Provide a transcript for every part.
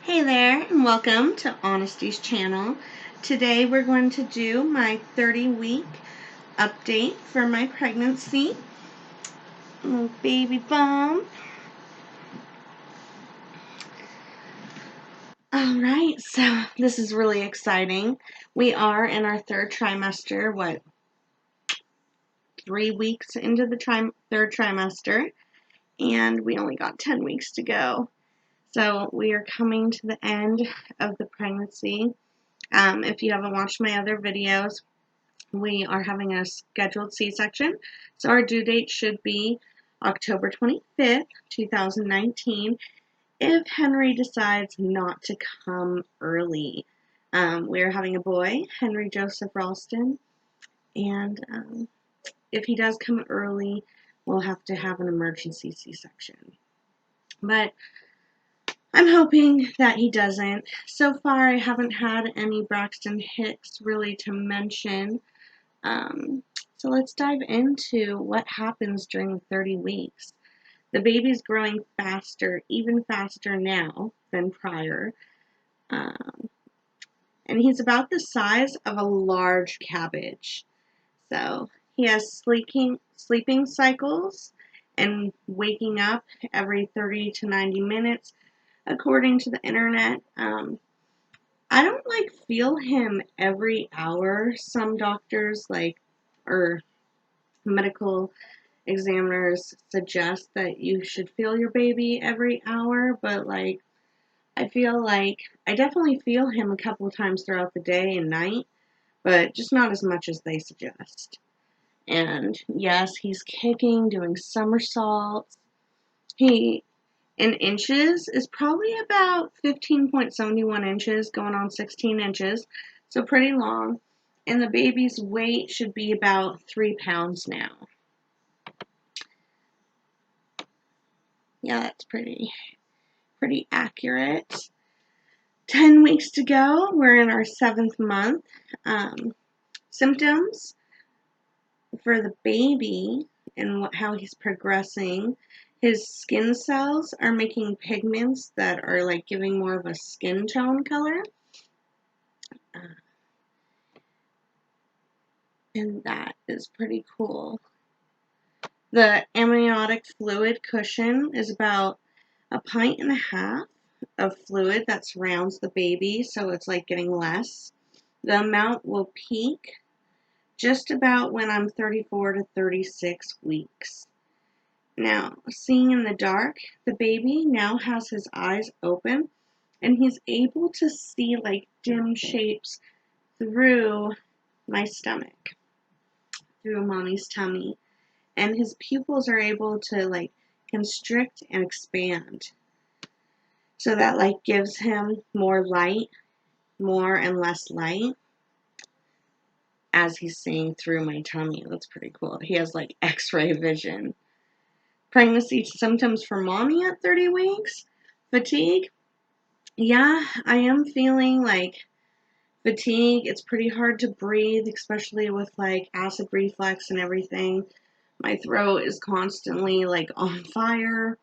Hey there, and welcome to Honesty's channel. Today we're going to do my 30-week update for my pregnancy. Little baby bump. Alright, so this is really exciting. We are in our third trimester, 3 weeks into the third trimester, and we only got 10 weeks to go. So we are coming to the end of the pregnancy. If you haven't watched my other videos, we are having a scheduled C-section, so our due date should be October 25th, 2019, if Henry decides not to come early. We're having a boy, Henry Joseph Ralston, and if he does come early, we'll have to have an emergency C-section. But I'm hoping that he doesn't. So far, I haven't had any Braxton Hicks really to mention. So let's dive into what happens during 30 weeks. The baby's growing faster, even faster now than prior. And he's about the size of a large cabbage. So he has sleeping cycles and waking up every 30 to 90 minutes, according to the internet. I don't feel him every hour. Some doctors or medical examiners suggest that you should feel your baby every hour, but I feel like I definitely feel him a couple of times throughout the day and night, but just not as much as they suggest. And yes, he's kicking, doing somersaults. He, in inches, is probably about 15.71 inches, going on 16 inches, so pretty long. And the baby's weight should be about 3 pounds now. Yeah, that's pretty accurate. 10 weeks to go. We're in our 7th month. Symptoms for the baby and how he's progressing. His skin cells are making pigments that are giving more of a skin tone color. And that is pretty cool. The amniotic fluid cushion is about 1.5 pints of fluid that surrounds the baby, so it's getting less. The amount will peak just about when I'm 34 to 36 weeks. Now, seeing in the dark, the baby now has his eyes open and he's able to see dim shapes through my stomach, through mommy's tummy. And his pupils are able to constrict and expand. So that gives him more light, more and less light as he's seeing through my tummy. That's pretty cool. He has x-ray vision. Pregnancy symptoms for mommy at 30 weeks. Fatigue. Yeah, I am feeling fatigue. It's pretty hard to breathe, especially with acid reflux and everything. My throat is constantly on fire.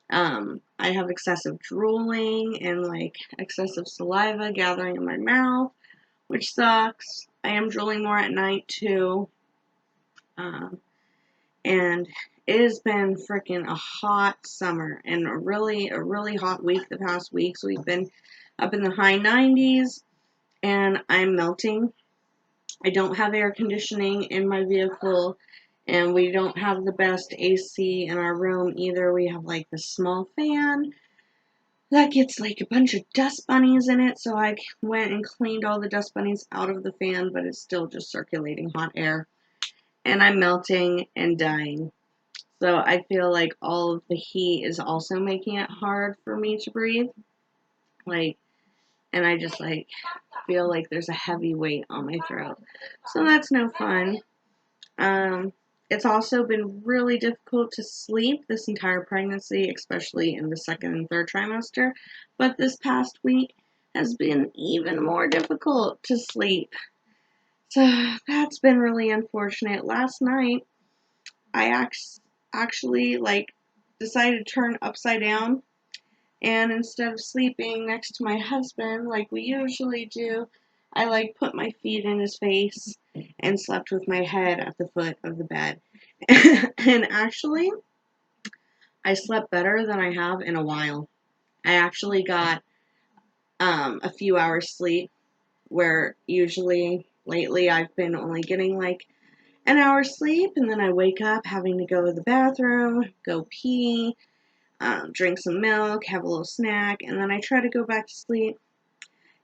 I have excessive drooling and excessive saliva gathering in my mouth, which sucks. I am drooling more at night too. And it has been freaking a hot summer and a really hot week the past week. So we've been up in the high 90s and I'm melting. I don't have air conditioning in my vehicle and we don't have the best AC in our room either. We have the small fan that gets a bunch of dust bunnies in it. So I went and cleaned all the dust bunnies out of the fan, but it's still just circulating hot air. And I'm melting and dying. So I feel all of the heat is also making it hard for me to breathe. And I just feel there's a heavy weight on my throat. So that's no fun. It's also been really difficult to sleep this entire pregnancy, especially in the second and third trimester. But this past week has been even more difficult to sleep. So that's been really unfortunate. Last night, I actually decided to turn upside down And instead of sleeping next to my husband like we usually do, I like put my feet in his face and slept with my head at the foot of the bed. And actually, I slept better than I have in a while. I actually got a few hours sleep where usually lately I've been only getting like an hour's sleep, and then I wake up having to go to the bathroom, go pee, drink some milk, have a little snack, and then I try to go back to sleep.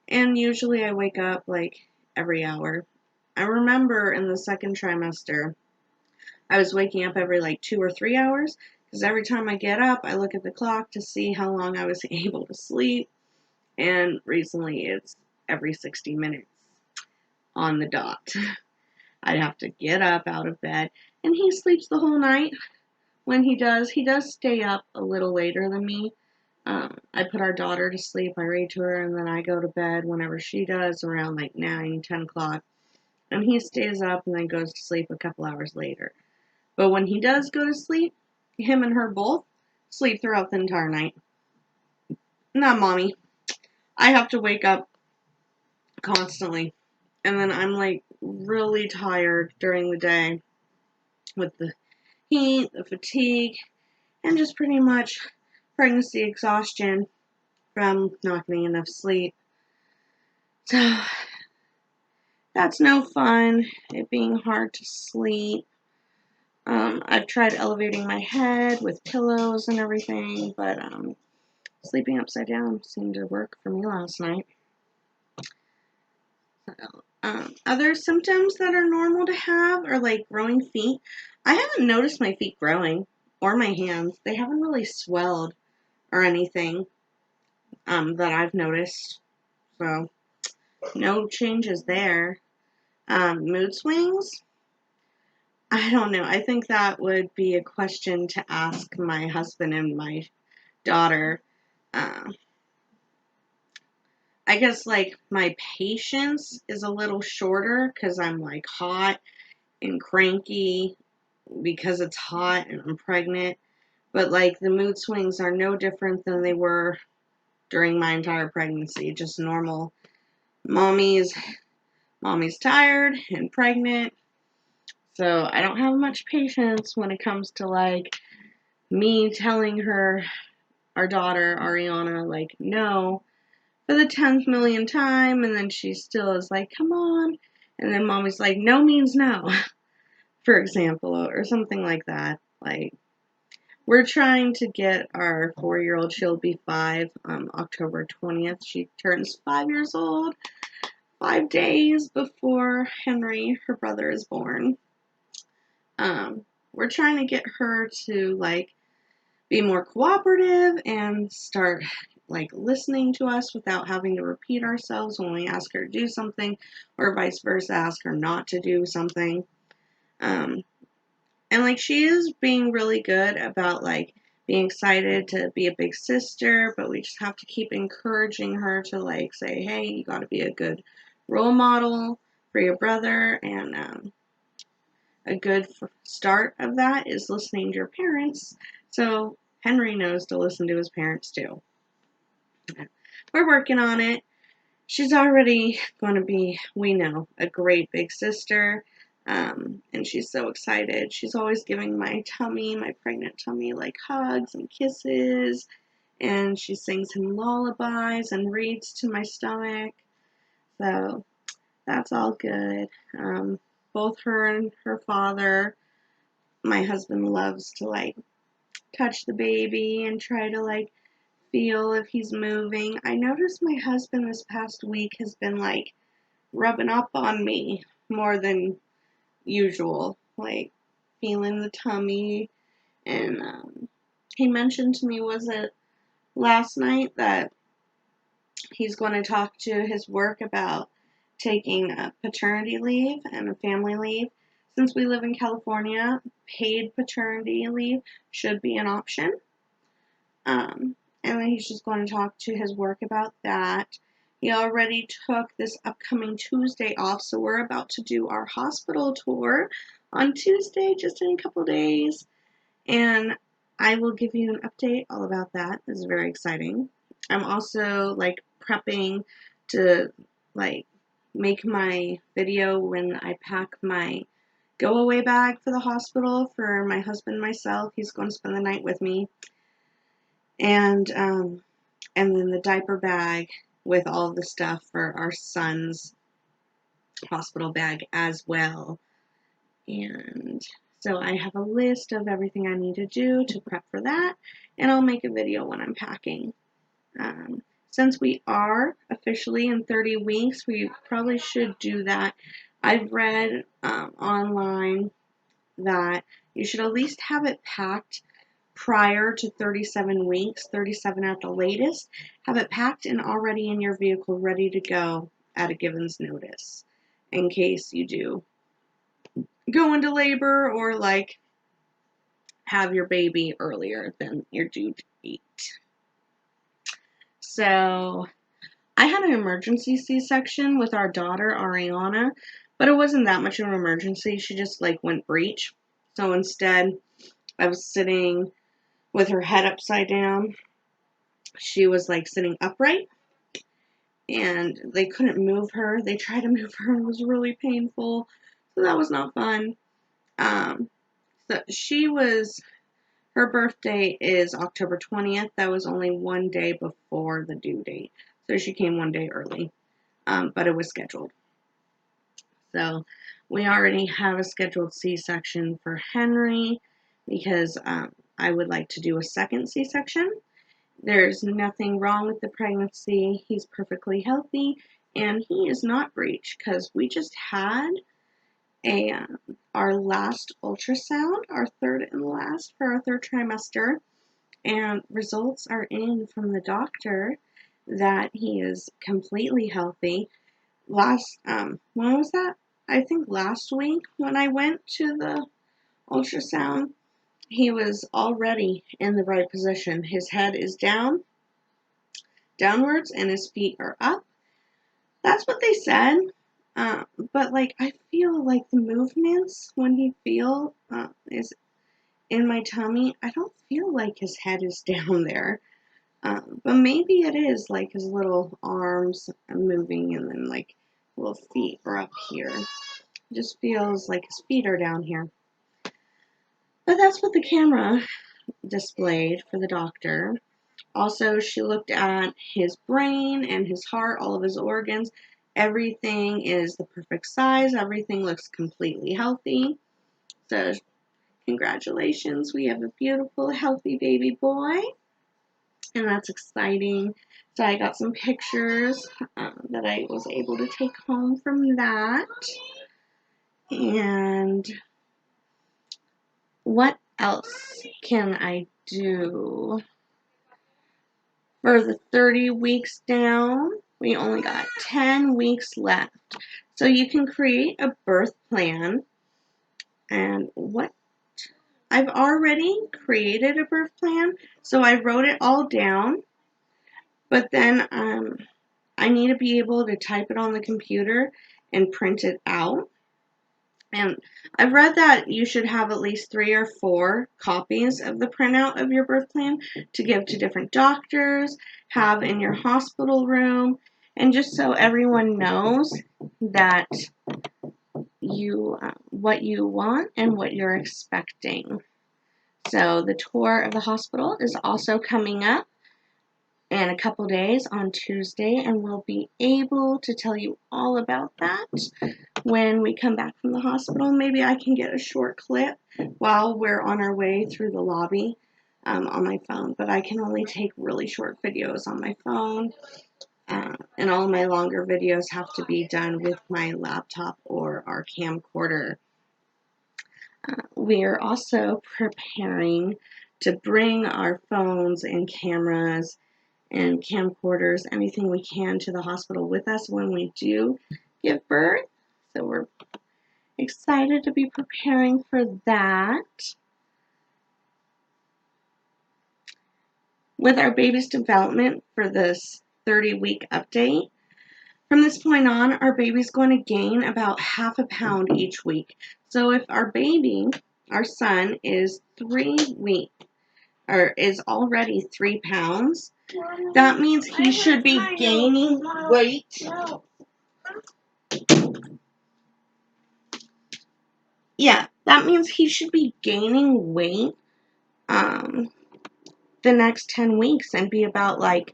And usually I wake up like every hour. I remember in the second trimester, I was waking up every like 2 or 3 hours because every time I get up, I look at the clock to see how long I was able to sleep. And recently it's every 60 minutes on the dot. I'd have to get up out of bed, and he sleeps the whole night. When he does stay up a little later than me. I put our daughter to sleep, I read to her, and then I go to bed whenever she does, around like 9, 10 o'clock. And he stays up and then goes to sleep a couple hours later. But when he does go to sleep, him and her both sleep throughout the entire night. Not mommy. I have to wake up constantly. And then I'm like really tired during the day with the heat, the fatigue, and just pretty much pregnancy exhaustion from not getting enough sleep. So that's no fun, it being hard to sleep. I've tried elevating my head with pillows and everything, but sleeping upside down seemed to work for me last night. So, other symptoms that are normal to have are like growing feet. I haven't noticed my feet growing or my hands. They haven't really swelled or anything that I've noticed. So, no changes there. Mood swings. I don't know. I think that would be a question to ask my husband and my daughter. Uh, I guess like my patience is a little shorter because I'm like hot and cranky because it's hot and I'm pregnant. But like the mood swings are no different than they were during my entire pregnancy. Just normal. Mommy's tired and pregnant. So I don't have much patience when it comes to like me telling her, our daughter, Ariana, like, no, for the 10th million time, and then she still is like, come on, and then mommy's like, no means no, for example, or something like that. Like, we're trying to get our 4-year-old, she'll be 5, October 20th, she turns 5 years old, 5 days before Henry, her brother, is born. We're trying to get her to, like, be more cooperative and start like listening to us without having to repeat ourselves when we ask her to do something, or vice versa, ask her not to do something. And like she is being really good about like being excited to be a big sister, but we just have to keep encouraging her to like say, hey, you got to be a good role model for your brother. And a good start of that is listening to your parents. So Henry knows to listen to his parents too. We're working on it. She's already going to be, we know, a great big sister. And she's so excited. She's always giving my tummy, my pregnant tummy, like hugs and kisses. And she sings him lullabies and reads to my stomach. So that's all good. Both her and her father, my husband loves to like touch the baby and try to like feel if he's moving. I noticed my husband this past week has been like rubbing up on me more than usual, like feeling the tummy. And he mentioned to me, was it last night, that he's going to talk to his work about taking a paternity leave and a family leave. Since we live in California, paid paternity leave should be an option. And then he's just going to talk to his work about that. He already took this upcoming Tuesday off, so we're about to do our hospital tour on Tuesday, just in a couple days. And I will give you an update all about that. This is very exciting. I'm also like prepping to like make my video when I pack my go away bag for the hospital for my husband and myself. He's going to spend the night with me. And then the diaper bag with all the stuff for our son's hospital bag as well. And so I have a list of everything I need to do to prep for that, and I'll make a video when I'm packing. Since we are officially in 30 weeks, we probably should do that. I've read online that you should at least have it packed prior to 37 weeks, 37 at the latest. Have it packed and already in your vehicle, ready to go at a given's notice, in case you do go into labor or like have your baby earlier than your due date. So I had an emergency C-section with our daughter Ariana, but it wasn't that much of an emergency. She just like went breech. So instead, I was sitting with her head upside down. She was like sitting upright, and they couldn't move her. They tried to move her, and it was really painful. So that was not fun. So her birthday is October 20th. That was only one day before the due date. So she came one day early, but it was scheduled. So we already have a scheduled C-section for Henry because I would like to do a second C-section. There's nothing wrong with the pregnancy. He's perfectly healthy, and he is not breech because we just had our last ultrasound, our third and last for our third trimester, and results are in from the doctor that he is completely healthy. When was that? I think last week when I went to the ultrasound, he was already in the right position. His head is downwards, and his feet are up. That's what they said. But like I feel like the movements when he is in my tummy, I don't feel like his head is down there. But maybe it is like his little arms are moving and then like little feet are up here. It just feels like his feet are down here. But that's what the camera displayed for the doctor. Also, she looked at his brain and his heart, all of his organs. Everything is the perfect size. Everything looks completely healthy. So, congratulations. We have a beautiful, healthy baby boy. And that's exciting. So, I got some pictures that I was able to take home from that. And what else can I do? For the 30 weeks down, we only got 10 weeks left. So you can create a birth plan. And I've already created a birth plan, so I wrote it all down. But then I need to be able to type it on the computer and print it out. And I've read that you should have at least 3 or 4 copies of the printout of your birth plan to give to different doctors, have in your hospital room, and just so everyone knows that what you want and what you're expecting. So the tour of the hospital is also coming up in a couple days on Tuesday, and we'll be able to tell you all about that when we come back from the hospital. Maybe I can get a short clip while we're on our way through the lobby on my phone, but I can only take really short videos on my phone, and all my longer videos have to be done with my laptop or our camcorder. We are also preparing to bring our phones and cameras and camcorders, anything we can, to the hospital with us when we do give birth. So we're excited to be preparing for that. With our baby's development for this 30-week update, from this point on, our baby's going to gain about half a pound each week. So if our son is 3 weeks, or is already 3 pounds, that means he should be gaining weight. Yeah, that means he should be gaining weight the next 10 weeks and be about like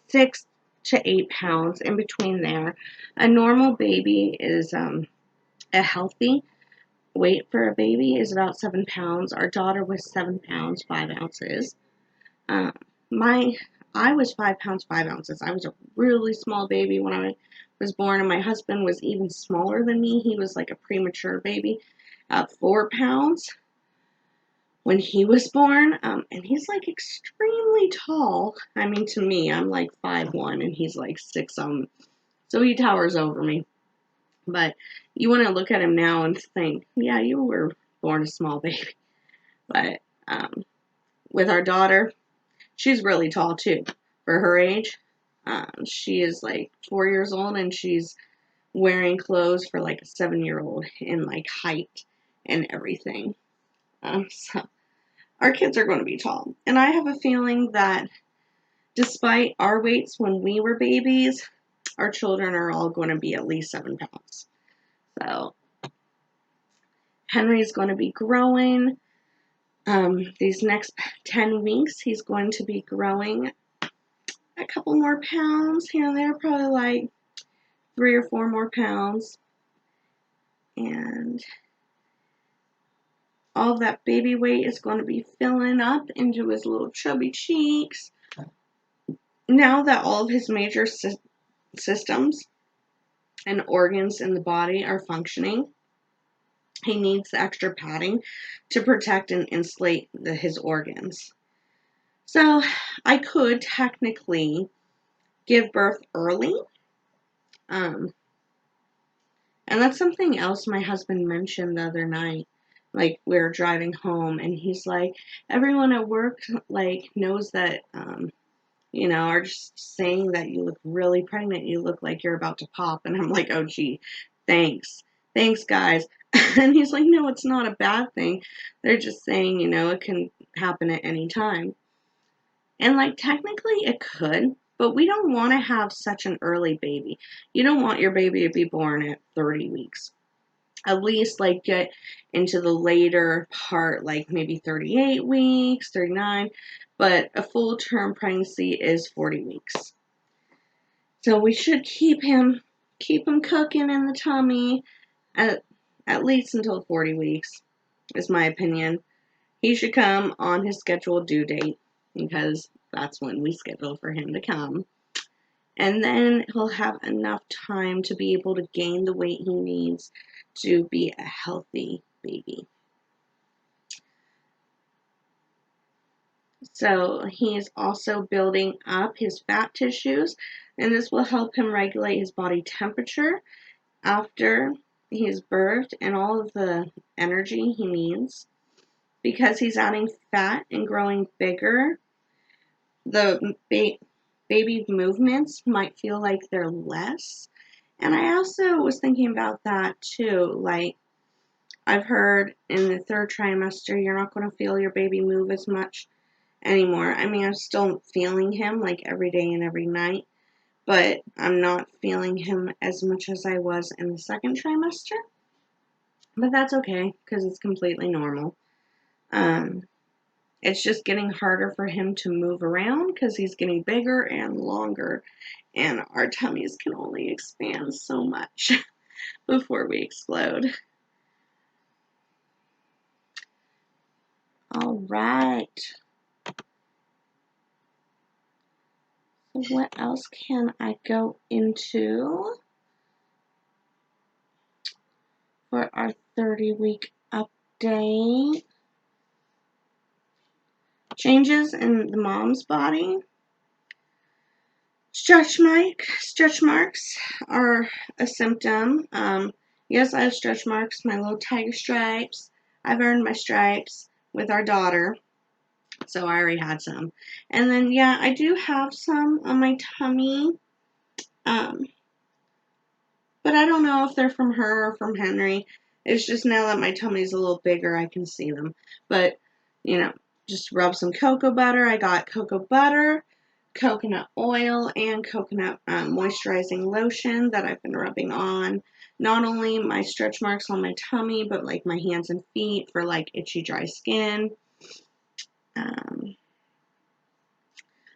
6 to 8 pounds in between there. A normal baby is a healthy weight for a baby is about 7 pounds. Our daughter was 7 pounds 5 ounces. Um, I was 5 pounds 5 ounces. I was a really small baby when I was born, and my husband was even smaller than me. He was like a premature baby at 4 pounds when he was born, and he's like extremely tall. I mean, to me, I'm like 5'1", and he's like 6 so he towers over me. But you want to look at him now and think, yeah, you were born a small baby. But with our daughter, she's really tall too for her age. She is like 4 years old, and she's wearing clothes for like a 7-year-old in like height and everything. So our kids are going to be tall. And I have a feeling that despite our weights when we were babies, our children are all going to be at least 7 pounds. So Henry's going to be growing. These next 10 weeks, he's going to be growing a couple more pounds here and there, probably like 3 or 4 more pounds. And all of that baby weight is going to be filling up into his little chubby cheeks. Now that all of his major systems and organs in the body are functioning, he needs extra padding to protect and insulate his organs. So I could technically give birth early. And that's something else my husband mentioned the other night. Like, we were driving home, and he's like, everyone at work, like, knows that, are just saying that you look really pregnant. You look like you're about to pop. And I'm like, oh, gee, thanks. Thanks, guys. And he's like, no, it's not a bad thing. They're just saying, it can happen at any time. And, like, technically it could, but we don't want to have such an early baby. You don't want your baby to be born at 30 weeks. At least, like, get into the later part, like maybe 38 weeks, 39. But a full-term pregnancy is 40 weeks. So we should keep him cooking in the tummy at least until 40 weeks, is my opinion. He should come on his scheduled due date, because that's when we schedule for him to come. And then he'll have enough time to be able to gain the weight he needs to be a healthy baby. So he is also building up his fat tissues, and this will help him regulate his body temperature after he's birthed and all of the energy he needs. Because he's adding fat and growing bigger, the baby movements might feel like they're less. And I also was thinking about that too. Like, I've heard in the 3rd trimester, you're not going to feel your baby move as much anymore. I mean, I'm still feeling him like every day and every night, but I'm not feeling him as much as I was in the 2nd trimester. But that's okay, because it's completely normal. It's just getting harder for him to move around because he's getting bigger and longer, and our tummies can only expand so much before we explode. All right. So what else can I go into for our 30-week update? Changes in the mom's body. Stretch marks are a symptom. Yes, I have stretch marks, my little tiger stripes. I've earned my stripes with our daughter, so I already had some. And then, yeah, I do have some on my tummy, but I don't know if they're from her or from Henry. It's just now that my tummy's a little bigger, I can see them. But, just rub some cocoa butter. I got cocoa butter, coconut oil, and coconut moisturizing lotion that I've been rubbing on not only my stretch marks on my tummy, but like my hands and feet for like itchy, dry skin.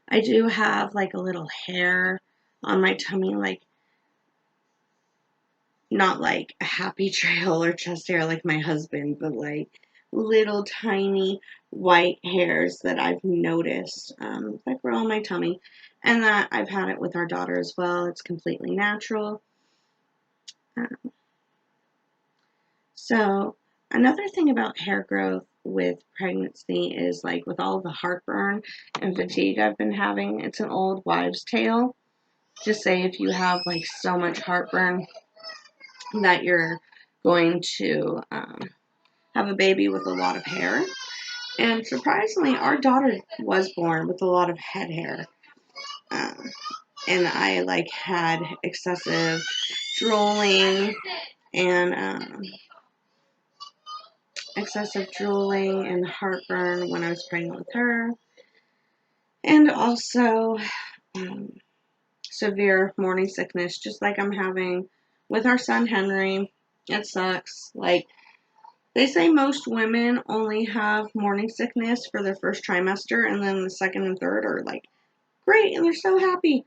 I do have like a little hair on my tummy, like not like a happy trail or chest hair like my husband, but like little tiny white hairs that I've noticed that grow on my tummy, and that I've had it with our daughter as well. It's completely natural. So another thing about hair growth with pregnancy is like with all the heartburn and fatigue I've been having, it's an old wives' tale. Just say if you have like so much heartburn that you're going to have a baby with a lot of hair. And surprisingly, our daughter was born with a lot of head hair. And I like had excessive drooling and heartburn when I was pregnant with her. And also severe morning sickness, just like I'm having with our son Henry. It sucks. Like, they say most women only have morning sickness for their first trimester, and then the second and third are like great and they're so happy.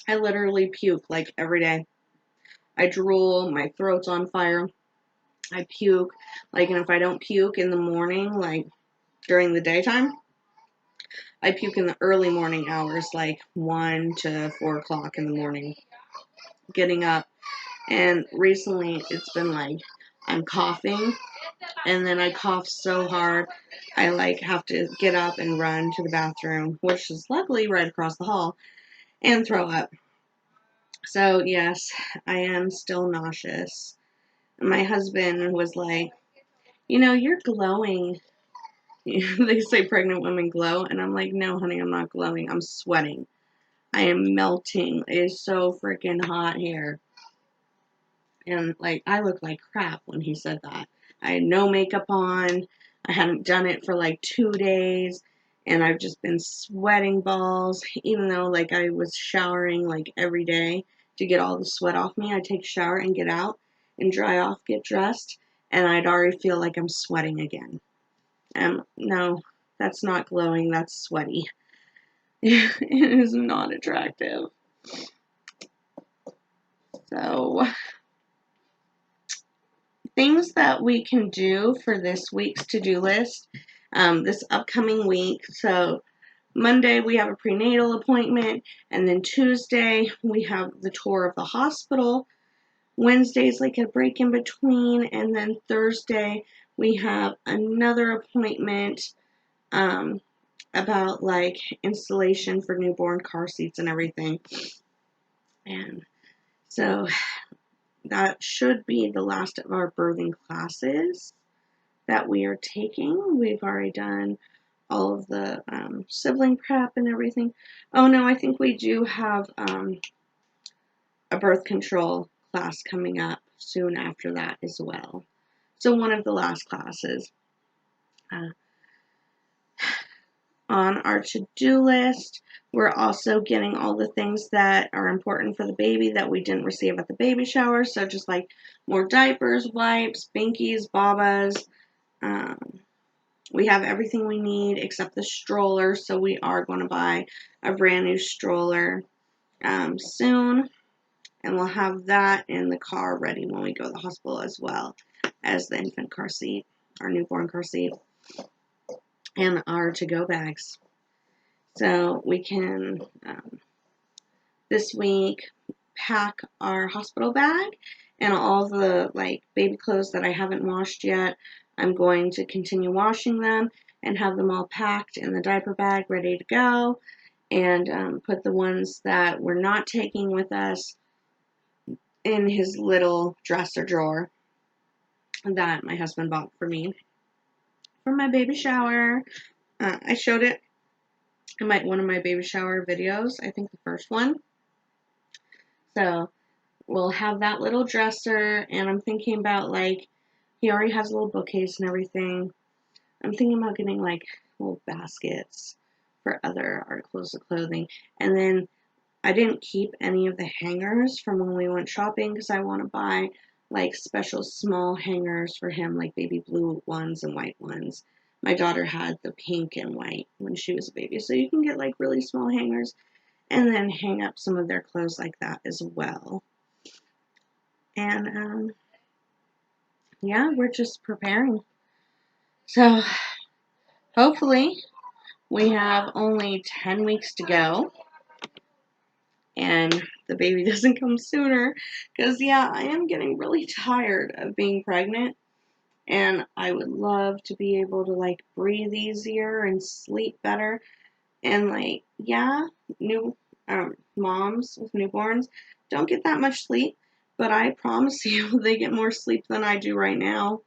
I literally puke like every day. I drool, my throat's on fire. I puke. Like, and if I don't puke in the morning, like during the daytime, I puke in the early morning hours, like 1 to 4 o'clock in the morning, getting up. And recently it's been like I'm coughing, and then I cough so hard I like have to get up and run to the bathroom, which is luckily right across the hall, and throw up. So yes, I am still nauseous. My husband was like, you're glowing. They say pregnant women glow, and I'm like, no, honey, I'm not glowing. I'm sweating. I am melting. It is so freaking hot here. And like, I look like crap when he said that. I had no makeup on. I hadn't done it for like 2 days, and I've just been sweating balls, even though like I was showering like every day to get all the sweat off me. I take a shower and get out and dry off, get dressed, and I'd already feel like I'm sweating again. No, that's not glowing, that's sweaty. It is not attractive. So, things that we can do for this week's to-do list, this upcoming week. So Monday we have a prenatal appointment, and then Tuesday we have the tour of the hospital. Wednesday's like a break in between, and then Thursday we have another appointment about like installation for newborn car seats and everything. And so that should be the last of our birthing classes that we are taking. We've already done all of the sibling prep and everything. Oh no, I think we do have a birth control class coming up soon after that as well. So one of the last classes. On our to-do list, we're also getting all the things that are important for the baby that we didn't receive at the baby shower. So just like more diapers, wipes, binkies, babas. We have everything we need except the stroller, so we are going to buy a brand new stroller soon, and we'll have that in the car ready when we go to the hospital, as well as the infant car seat, our newborn car seat, and our to-go bags. So we can, this week, pack our hospital bag and all the like baby clothes that I haven't washed yet. I'm going to continue washing them and have them all packed in the diaper bag ready to go, and put the ones that we're not taking with us in his little dresser drawer that my husband bought for me for my baby shower. I showed it in one of my baby shower videos, I think the first one. So we'll have that little dresser, and I'm thinking about like He already has a little bookcase and everything. I'm thinking about getting like little baskets for other articles of clothing. And then I didn't keep any of the hangers from when we went shopping because I want to buy like special small hangers for him, like baby blue ones and white ones. My daughter had the pink and white when she was a baby. So you can get like really small hangers and then hang up some of their clothes like that as well. And yeah, we're just preparing. So hopefully we have only 10 weeks to go and the baby doesn't come sooner because yeah, I am getting really tired of being pregnant and I would love to be able to like breathe easier and sleep better. And like, yeah, new moms with newborns don't get that much sleep, but I promise you they get more sleep than I do right now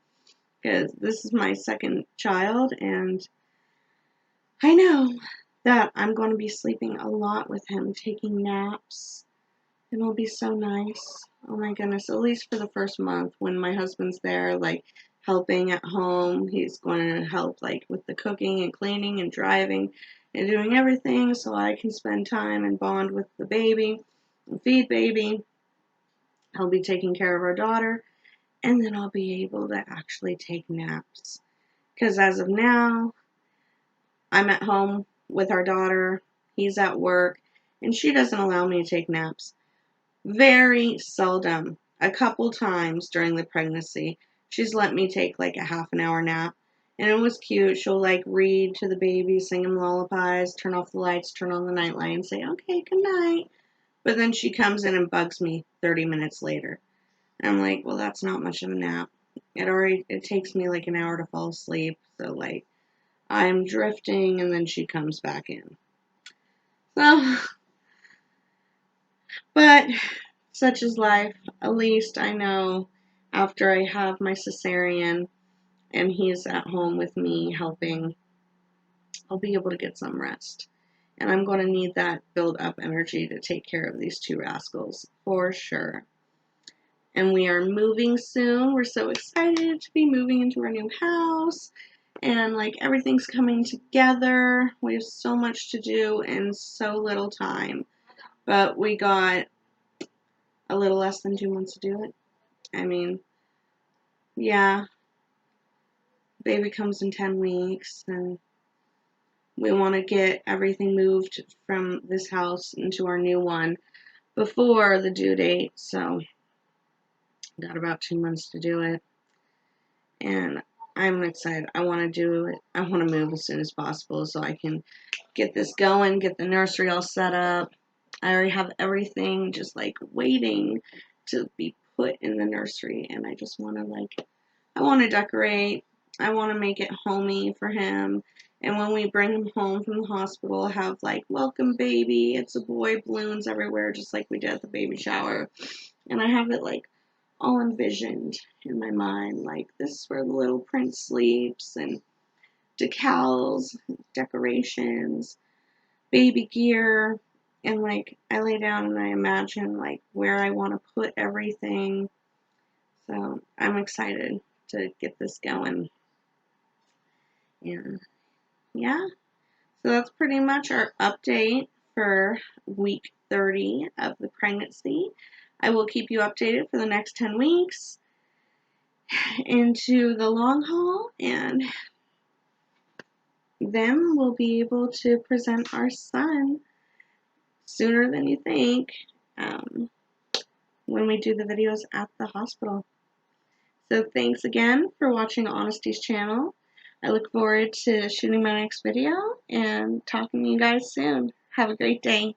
because this is my second child and I know that I'm going to be sleeping a lot with him, taking naps. It'll be so nice. Oh my goodness, at least for the first month when my husband's there, like helping at home. He's going to help like with the cooking and cleaning and driving and doing everything so I can spend time and bond with the baby and feed baby. He'll be taking care of our daughter and then I'll be able to actually take naps. Because as of now, I'm at home with our daughter, he's at work, and she doesn't allow me to take naps. Very seldom. A couple times during the pregnancy, she's let me take like a half an hour nap. And it was cute. She'll like read to the baby, sing him lullabies, turn off the lights, turn on the nightlight, and say, okay, good night. But then she comes in and bugs me 30 minutes later. And I'm like, well, that's not much of a nap. It takes me like an hour to fall asleep. So like I'm drifting and then she comes back in. So, but such is life. At least I know after I have my cesarean and he's at home with me helping, I'll be able to get some rest. And I'm going to need that build up energy to take care of these two rascals for sure. And we are moving soon. We're so excited to be moving into our new house. And like everything's coming together. We have so much to do in so little time. But we got a little less than 2 months to do it. I mean, yeah, baby comes in 10 weeks and we want to get everything moved from this house into our new one before the due date. So got about 2 months to do it. And I'm excited. I want to do it. I want to move as soon as possible so I can get this going, get the nursery all set up. I already have everything just like waiting to be put in the nursery. And I just want to I want to decorate. I want to make it homey for him. And when we bring him home from the hospital, have like welcome baby, it's a boy, balloons everywhere, just like we did at the baby shower. And I have it like all envisioned in my mind, like this is where the little prince sleeps, and decals, decorations, baby gear, and like I lay down and I imagine like where I want to put everything. So I'm excited to get this going. And yeah, so that's pretty much our update for week 30 of the pregnancy. I will keep you updated for the next 10 weeks into the long haul, and then we'll be able to present our son sooner than you think when we do the videos at the hospital. So thanks again for watching Honesty's channel. I look forward to shooting my next video and talking to you guys soon. Have a great day.